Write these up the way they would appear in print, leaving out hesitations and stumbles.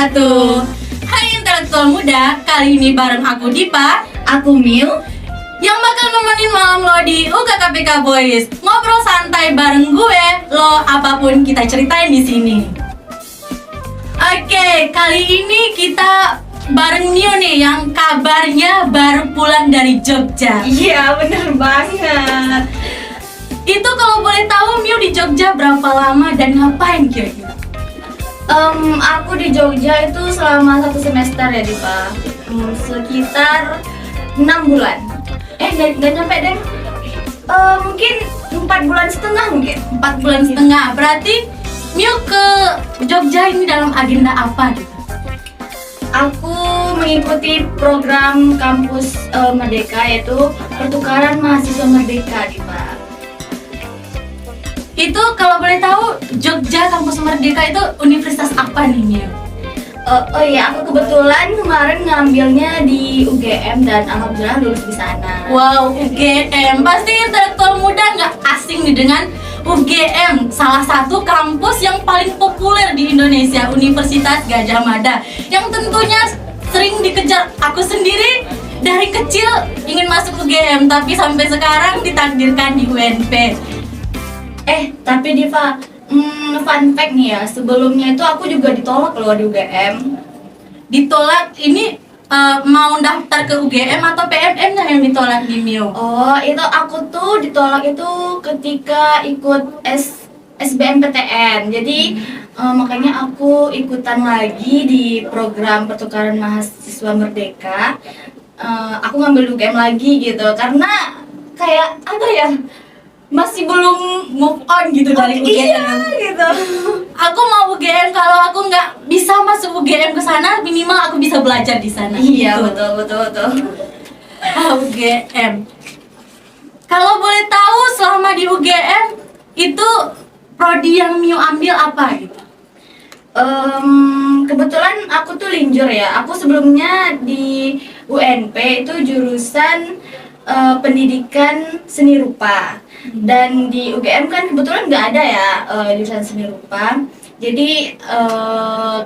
wabarakatuh. Hai intelektual muda, kali ini bareng aku Dipa, Aku Miu. yang bakal nemenin malam lo di UKKPK Boys. Ngobrol santai bareng gue, lo apapun kita ceritain di sini. Oke, kali ini kita bareng Miu nih yang kabarnya baru pulang dari Jogja. Iya, bener banget. Itu kalau boleh tahu Miu di Jogja berapa lama dan ngapain kira-kira? Aku di Jogja itu selama 1 semester ya, Dipa. Sekitar 6 bulan. Nggak nyampe deh. Mungkin 4 bulan setengah mungkin. 4 bulan setengah. Berarti Miu ke Jogja ini dalam agenda apa gitu? Aku mengikuti program kampus Merdeka, yaitu pertukaran mahasiswa Merdeka, Dipa. Itu kalau boleh tahu Jogja Kampus Merdeka itu universitas apa nih Miu? Oh iya, aku kebetulan kemarin ngambilnya di UGM dan alhamdulillah lulus di sana. Wow, UGM. Pasti intelektual muda nggak asing nih dengan UGM, salah satu kampus yang paling populer di Indonesia, Universitas Gadjah Mada, yang tentunya sering dikejar. Aku sendiri dari kecil ingin masuk UGM, tapi sampai sekarang ditakdirkan di UNP. Tapi Diva, fun fact nih ya, sebelumnya itu aku juga ditolak loh di UGM. Ditolak ini mau daftar ke UGM atau PMM-nya yang ditolak di Miu? Oh, itu aku tuh ditolak itu ketika ikut SBMPTN. Jadi makanya aku ikutan lagi di program pertukaran mahasiswa Merdeka. Aku ngambil UGM lagi gitu, karena kayak apa ya, masih belum Move on gitu dari UGM. Iya gitu. Aku mau UGM, kalau aku nggak bisa masuk UGM ke sana, minimal aku bisa belajar di sana. Iya, Gitu. betul. UGM. Kalau boleh tahu selama di UGM itu prodi yang Miu ambil apa gitu? Kebetulan aku tuh linjur ya. Aku sebelumnya di UNP itu jurusan pendidikan seni rupa, dan di UGM kan kebetulan nggak ada ya jurusan seni rupa. Jadi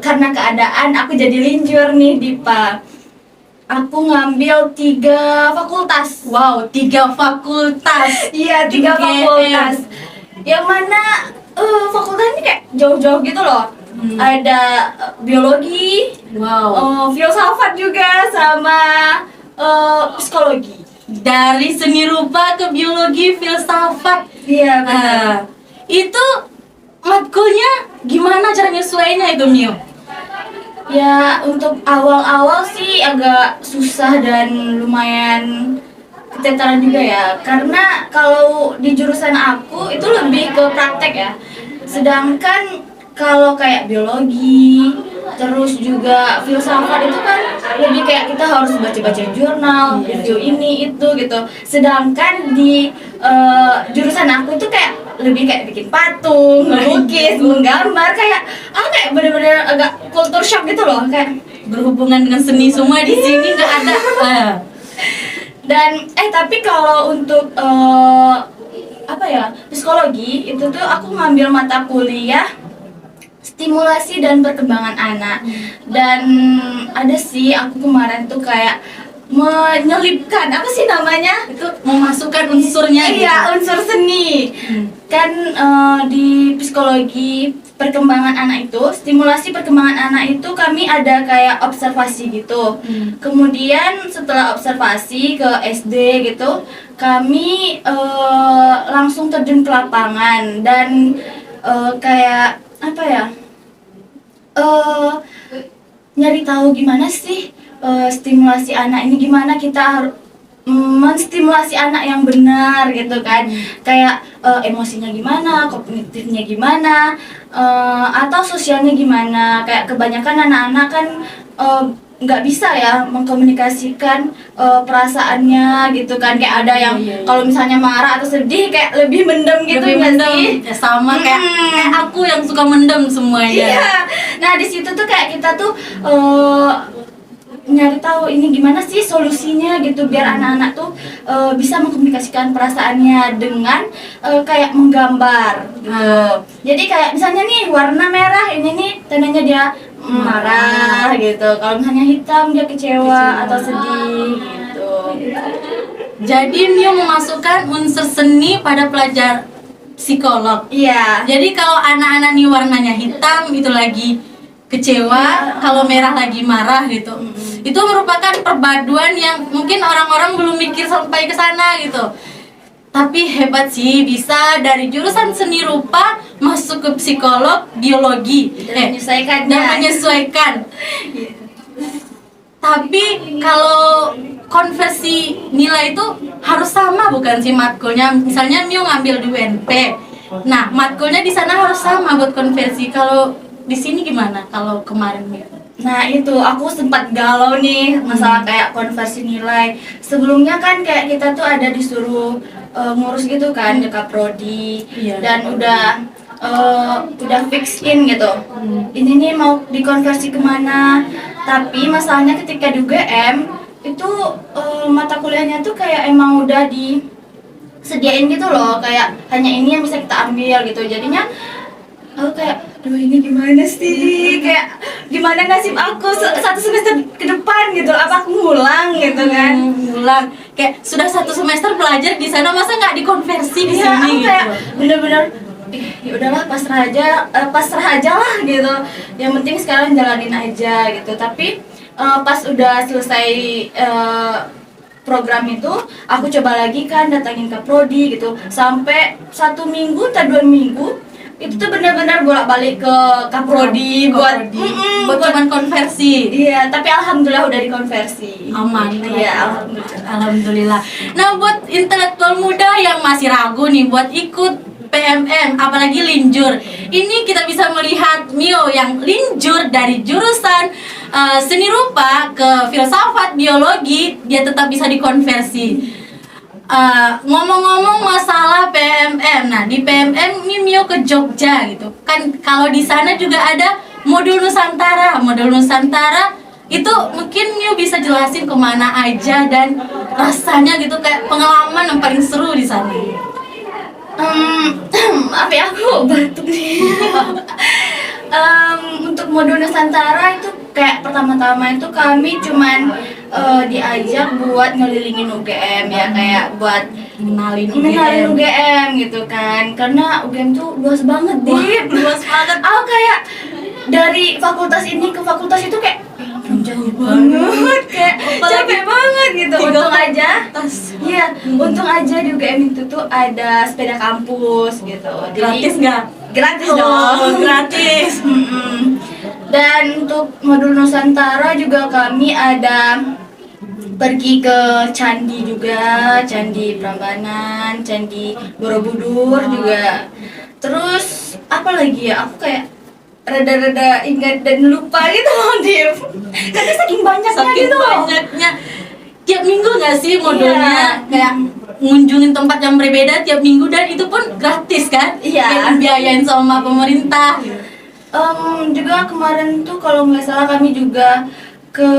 karena keadaan aku jadi linjur nih, Dipa. Aku ngambil 3 fakultas. Wow, 3 fakultas. Iya, 3 UGM. fakultas. Yang mana fakultasnya kayak jauh-jauh gitu loh. Ada biologi, Wow. filsafat juga, sama psikologi. Dari seni rupa ke biologi, filsafat. Iya, benar. Itu matkulnya gimana cara nyesuainya itu Miu? Ya, untuk awal-awal sih agak susah dan lumayan keteteran juga ya. Karena kalau di jurusan aku itu lebih ke praktek ya. Sedangkan kalau kayak biologi, terus juga filsafat itu kan lebih kayak kita harus baca-baca jurnal, review ini itu gitu. Sedangkan di jurusan aku itu kayak lebih kayak bikin patung, melukis, menggambar, kayak kayak bener-bener agak culture shock gitu loh, kayak Berhubungan dengan seni semua di sini nggak ada. dan tapi kalau untuk apa ya, psikologi itu tuh aku ngambil mata kuliah stimulasi dan perkembangan anak. Dan ada sih aku kemarin tuh kayak menyelipkan apa sih namanya, Itu memasukkan unsurnya gitu. iya, unsur seni. Kan di psikologi perkembangan anak itu, stimulasi perkembangan anak itu kami ada kayak observasi gitu. Kemudian setelah observasi ke SD gitu, kami langsung terjun ke lapangan dan kayak apa ya, nyari tahu gimana sih stimulasi anak ini, gimana kita harus menstimulasi anak yang benar gitu kan. Kayak emosinya gimana, kognitifnya gimana, atau sosialnya gimana. Kayak kebanyakan anak-anak kan nggak bisa ya mengkomunikasikan perasaannya gitu kan. Kayak ada yang kalau misalnya marah atau sedih kayak lebih mendem gitu, Lebih nggak mendem. sih? Ya, sama kayak aku yang suka mendem semuanya. Iya. Nah, di situ tuh kayak kita tuh nyari tahu ini gimana sih solusinya gitu, biar anak-anak tuh bisa mengkomunikasikan perasaannya dengan kayak menggambar gitu. Jadi kayak misalnya nih warna merah ini nih tandanya dia marah gitu. Kalau misalnya hitam dia kecewa atau sedih gitu. Jadi Mio memasukkan unsur seni pada pelajar psikolog. Iya. Jadi kalau anak-anak nih warnanya hitam itu lagi kecewa, kalau merah lagi marah gitu. Itu merupakan perpaduan yang mungkin orang-orang belum mikir sampai ke sana gitu. Tapi hebat sih bisa dari jurusan seni rupa masuk ke psikolog, biologi Dan menyesuaikan. dan menyesuaikan. Tapi kalau konversi nilai itu harus sama bukan sih matkulnya? Misalnya Mio ngambil di UNP. Nah, matkulnya di sana harus sama buat konversi. Kalau di sini gimana kalau kemarin Mio? Nah itu aku sempat galau nih masalah kayak konversi nilai. Sebelumnya kan kayak kita tuh ada disuruh ngurus gitu kan ke Kaprodi. Iya. Dan udah fix in gitu. Ini nih mau dikonversi kemana? Tapi masalahnya ketika di UGM itu mata kuliahnya tuh kayak emang udah disediain gitu loh, kayak hanya ini yang bisa kita ambil gitu. Jadinya aku kayak, aduh ini gimana sih? Kayak gimana nasib aku satu semester ke depan gitu? Apa aku ngulang gitu kan? Ngulang. Kayak sudah satu semester belajar di sana masa nggak dikonversi di Iya, aku sini kayak gitu. bener-bener ya udahlah pasrah aja lah gitu. Yang penting sekarang jalanin aja gitu. Tapi pas udah selesai program itu, aku coba lagi kan datangin ke prodi gitu. Sampai 1 minggu atau 2 minggu itu tuh benar-benar bolak-balik ke Kaprodi buat cuman konversi. Iya, tapi alhamdulillah udah dikonversi. Aman. Iya, alhamdulillah. Alhamdulillah. Nah, buat intelektual muda yang masih ragu nih buat ikut PMM, apalagi linjur, ini kita bisa melihat Mio yang linjur dari jurusan seni rupa ke filsafat biologi, dia tetap bisa dikonversi. Ngomong-ngomong masalah PMM, nah di PMM ini Mio ke Jogja gitu kan. Kalau di sana juga ada modul Nusantara. Modul Nusantara itu mungkin Mio bisa jelasin kemana aja dan rasanya gitu, kayak pengalaman yang paling seru di sana. Apa ya, aku batuk nih. Untuk modul Nusantara itu kayak pertama-tama itu kami cuman diajak buat ngelilingin UGM ya, kayak buat Mengenalin UGM gitu kan, karena UGM tuh luas banget deh, luas banget. Aku kayak dari fakultas ini ke fakultas itu kayak jauh banget, kayak capek banget gitu. Untung aja, iya, untung aja di UGM itu tuh ada sepeda kampus gitu. Gratis nggak? Gratis Oh, dong, gratis. Dan untuk modul Nusantara juga kami ada pergi ke candi juga, Candi Prambanan, Candi Borobudur juga. Terus apa lagi ya? Aku kayak rada-rada ingat dan lupa gitu loh, Div. Karena saking banyaknya gitu loh. Banyaknya. Tiap minggu nggak sih modulnya? Iya. Kayak ngunjungin tempat yang berbeda tiap minggu dan itu pun gratis kan? Iya. Kayak dibiayain sama pemerintah. Juga kemarin tuh kalau nggak salah kami juga ke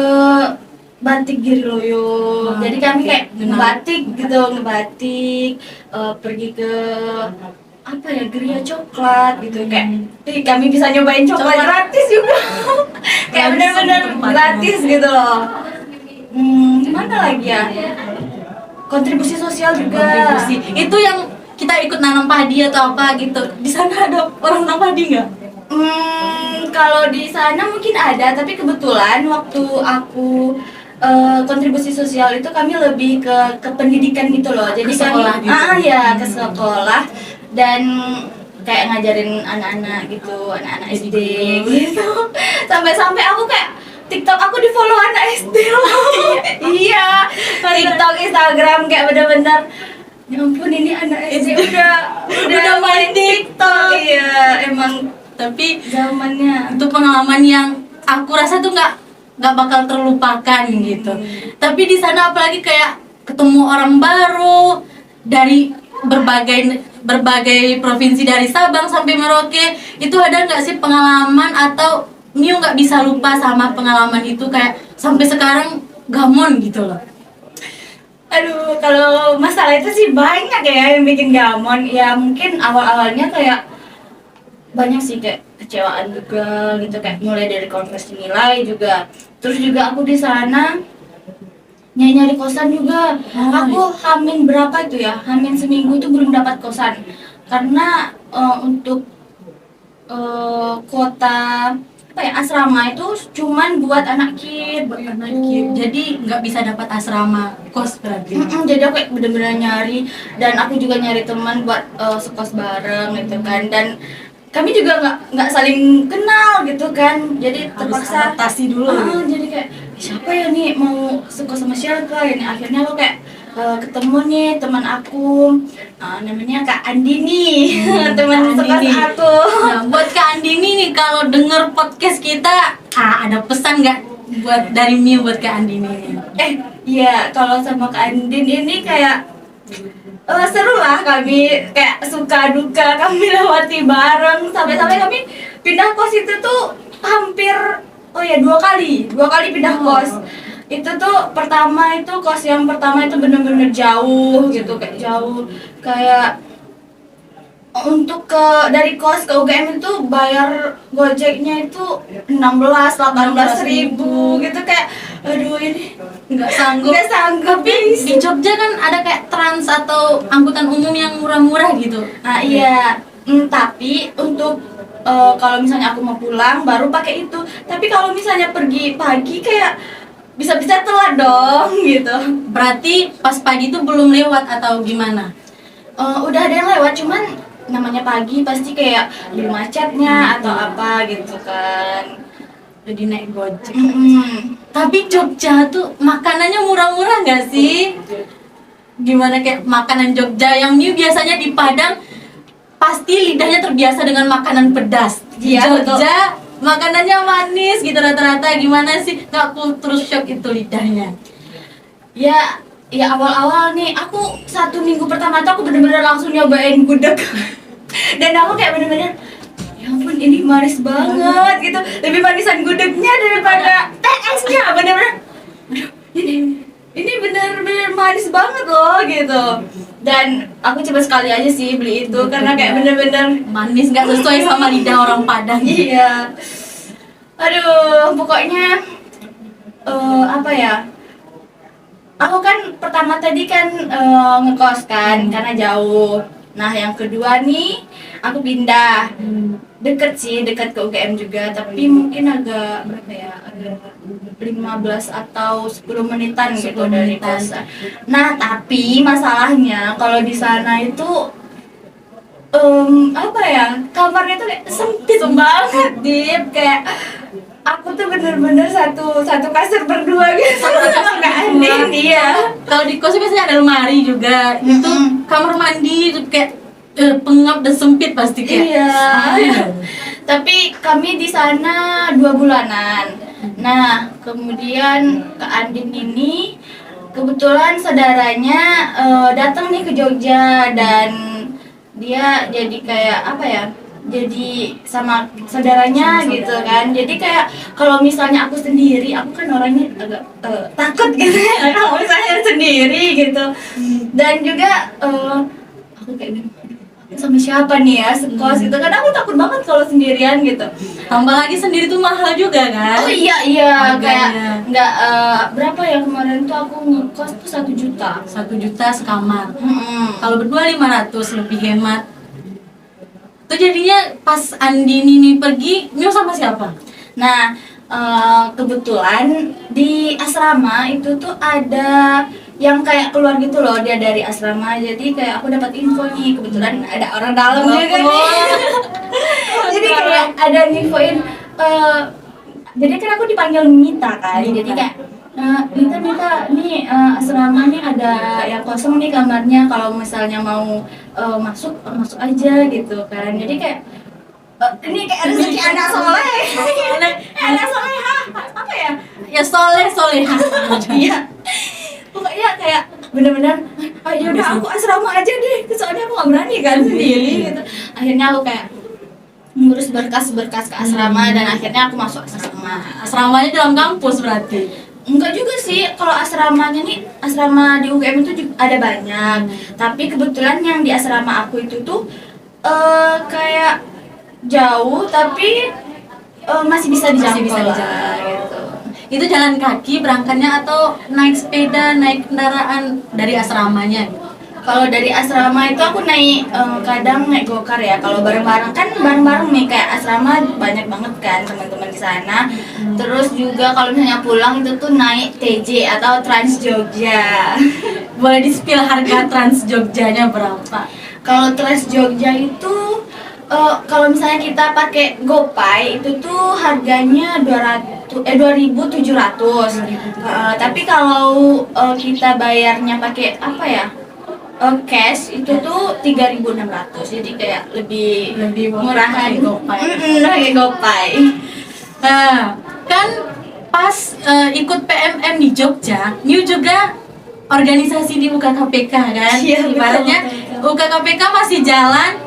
Batik Giriloyo. Jadi kami kayak ngebatik gitu, pergi ke apa ya, Geria Coklat gitu, kayak kami bisa nyobain coklat gratis juga. Kayak benar-benar gratis gitu loh. Mana lagi ya? Kontribusi sosial juga. Kontribusi. Itu yang kita ikut nanam padi atau apa gitu. Di sana ada orang nanam padi nggak? Kalau di sana mungkin ada, tapi kebetulan waktu aku kontribusi sosial itu kami lebih ke pendidikan gitu loh. Jadi Ke sekolah kami gitu. ke sekolah dan kayak ngajarin anak-anak gitu, anak-anak SD gitu. Sampai-sampai aku kayak TikTok aku di follow anak SD loh. Iya, TikTok, Instagram kayak bener-bener ya ampun ini anak SD udah main TikTok. Iya, emang Tapi zamannya. itu pengalaman yang aku rasa tuh nggak bakal terlupakan gitu. Tapi di sana apalagi kayak ketemu orang baru dari berbagai provinsi dari Sabang sampai Merauke. Itu ada nggak sih pengalaman atau Mio nggak bisa lupa sama pengalaman itu, kayak sampai sekarang gamon gitu loh? Aduh, kalau masalah itu sih banyak ya yang bikin gamon. Ya mungkin awal-awalnya kayak banyak sih, kayak kekecewaan juga gitu, kayak mulai dari konversi nilai juga. Terus juga aku di sana nyari kosan juga. Aku hamin berapa itu ya, hamin seminggu itu belum dapat kosan karena untuk kuota apa ya, asrama itu cuman buat anak kid. Jadi nggak bisa dapat asrama kos berarti. Jadi aku kayak bener-bener nyari, dan aku juga nyari teman buat sekos bareng gitu kan, dan kami juga nggak saling kenal gitu kan, jadi Harus terpaksa adaptasi dulu. jadi kayak siapa ya nih mau sekos sama siapa ini. Akhirnya aku kayak ketemu nih teman aku, namanya Kak Andi nih. Teman Kak Andi sekos nih. aku. Nah, buat Kak Andini nih, kalau denger podcast kita, ada pesan nggak buat dari Miu buat Kak Andini? Iya, kalau sama Kak Andin ini kayak seru lah, kami kayak suka duka kami lewati bareng, sampai kami pindah kos itu tuh hampir dua kali pindah kos. Itu tuh pertama itu kos yang pertama itu bener-bener jauh gitu, kayak jauh, kayak untuk dari kos ke UGM itu bayar gojeknya itu 16-18 ribu gitu, kayak aduh ini Nggak sanggup. tapi Di Jogja kan ada kayak trans atau angkutan umum yang murah-murah gitu. iya. Tapi untuk kalau misalnya aku mau pulang baru pakai itu, tapi kalau misalnya pergi pagi kayak bisa-bisa telat dong gitu. Berarti pas pagi itu belum lewat atau gimana? Udah ada yang lewat, cuman namanya pagi pasti kayak di macetnya atau apa gitu kan. Jadi naik gojek. Tapi Tapi Jogja tuh makanannya murah-murah nggak sih? Gimana kayak makanan Jogja yang Miu biasanya di Padang pasti lidahnya terbiasa dengan makanan pedas. Di Iya, Jogja makanannya manis gitu rata-rata. Gimana sih? Nggak culture shock itu lidahnya? ya awal-awal nih aku 1 minggu pertama tuh aku bener-bener langsung nyobain gudeg. Dan aku kayak bener-bener ya ampun ini manis banget gitu, lebih manisan gudegnya daripada TS-nya. Bener-bener aduh, ini bener-bener manis banget loh gitu. Dan aku coba sekali aja sih beli itu karena kayak bener-bener Manis nggak sesuai sama lidah orang Padang. iya. Aduh, pokoknya apa ya? Aku kan pertama tadi kan ngekos kan karena jauh. Nah, yang kedua nih aku pindah. Deket ke UGM juga, tapi mungkin agak berapa ya? Agak 15 atau 10 menitan gitu 10 dari menitan. kosan. Nah, tapi masalahnya kalau di sana itu apa ya, kamarnya tuh kayak sempit banget, Dip. Kayak aku tuh bener-bener satu kasur berdua gitu sama Kak Andin. Iya. Kalau di kos biasanya ada lemari juga. Itu kamar mandi itu kayak pengap dan sempit pasti kayak. Iya. Iya. Tapi kami di sana 2 bulanan. Nah, kemudian Kak Andin ini kebetulan saudaranya datang nih ke Jogja, dan dia jadi kayak apa ya? Jadi sama saudaranya Sama gitu saudaranya. kan. Jadi kayak kalau misalnya aku sendiri, aku kan orangnya agak takut gitu ya kalau misalnya sendiri gitu. Dan juga aku kayak gini, sama siapa nih ya sekos gitu kan, aku takut banget kalau sendirian gitu. Tambah lagi sendiri tuh mahal juga kan? Oh iya Harganya. kayak nggak berapa ya kemarin tuh aku ngekos tuh 1 juta. 1 juta sekamar. Kalau berdua 500 lebih hemat. Tuh jadinya pas Andini nih pergi, Miu sama siapa? Nah, kebetulan di asrama itu tuh ada yang kayak keluar gitu loh, dia dari asrama. Jadi kayak aku dapat info nih, kebetulan ada orang dalam juga nih. Jadi kayak ada infoin jadi kan aku dipanggil Mita kan. Jadi kayak Mita nih asrama nih ada yang kosong nih kamarnya, kalau misalnya mau masuk aja gitu kan. Jadi kayak ini kayak rezeki anak soleh. Anak soleh apa ya? Ya soleh. Iya. Pokoknya kayak bener-bener ya udah aku asrama aja deh, soalnya aku gak berani kan sendiri gitu. Akhirnya aku kayak ngurus berkas ke asrama, dan akhirnya aku masuk asrama. Asramanya dalam kampus berarti. Enggak juga sih, kalau asramanya nih, asrama di UGM itu juga ada banyak. Tapi kebetulan yang di asrama aku itu tuh kayak jauh tapi masih bisa dijangkau. Masih bisa lah, dijangkau. gitu. Itu jalan kaki berangkatnya atau naik sepeda, naik kendaraan dari asramanya? Kalau dari asrama itu aku naik kadang naik gokar ya. Kalau bareng-bareng kan bareng-bareng nih kayak asrama banyak banget kan teman-teman di sana. Terus juga kalau misalnya pulang itu tuh naik TJ atau Trans Jogja. Boleh di-spill harga Trans Jogjanya berapa? Kalau Trans Jogja itu kalau misalnya kita pakai GoPay itu tuh harganya 2.700. Tapi kalau kita bayarnya pakai apa ya? Cash itu tuh 3.600. Jadi kayak lebih murah kan GoPay. Pakai GoPay. Nah, kan pas ikut PMM di Jogja, New juga organisasi di UKKPK kan? Iya, betul, Ibaratnya betul. UKKPK masih jalan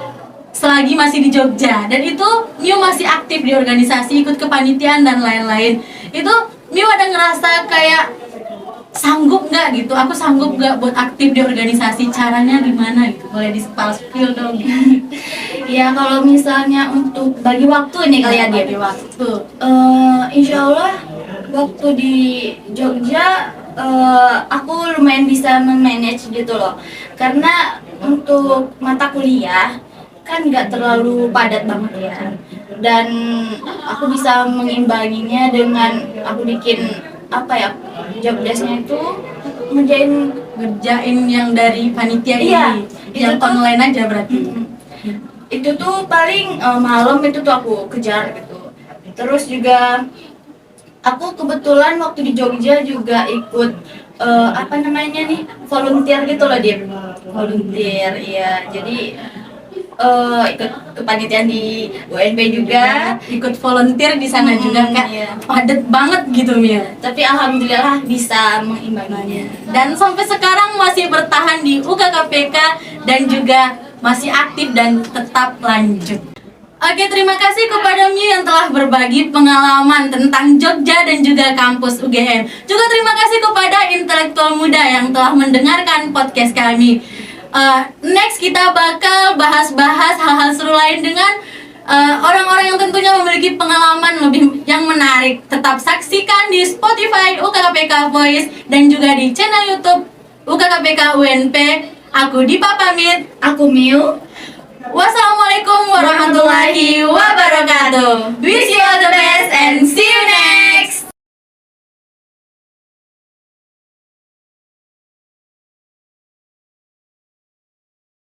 selagi masih di Jogja, dan itu New masih aktif di organisasi, ikut kepanitiaan dan lain-lain. Itu New ada ngerasa kayak sanggup nggak gitu? Aku sanggup nggak buat aktif di organisasi? Caranya gimana gitu? Boleh di-spill dong. Ya kalau misalnya untuk bagi waktu nih kali ya dia. Bagi waktu. Insya Allah waktu di Jogja aku lumayan bisa memanage gitu loh, karena untuk mata kuliah kan nggak terlalu padat banget ya, dan aku bisa mengimbanginya dengan aku bikin apa ya, job desknya itu Ngerjain yang dari panitia Iya, ini, yang itu tuh- online aja berarti. itu tuh paling malam itu tuh aku kejar gitu. Terus juga aku kebetulan waktu di Jogja juga ikut apa namanya nih, volunteer gitu loh dia. Volunteer, iya. Jadi ikut kepanitiaan di UNP juga. Ikut volunteer di sana juga kan, Iya. padat banget gitu Mia. Tapi alhamdulillah bisa mengimbanginya. Dan sampai sekarang masih bertahan di UKKPK dan juga masih aktif dan tetap lanjut. Oke, terima kasih kepada Miu yang telah berbagi pengalaman tentang Jogja dan juga kampus UGM. Juga terima kasih kepada intelektual muda yang telah mendengarkan podcast kami. Next kita bakal bahas-bahas hal-hal seru lain dengan orang-orang yang tentunya memiliki pengalaman lebih yang menarik. Tetap saksikan di Spotify UKKPK Voice dan juga di channel YouTube UKKPK UNP. Aku Dipa pamit. Aku Miu. Wassalamualaikum warahmatullahi wabarakatuh. Wish you all the best and see you next.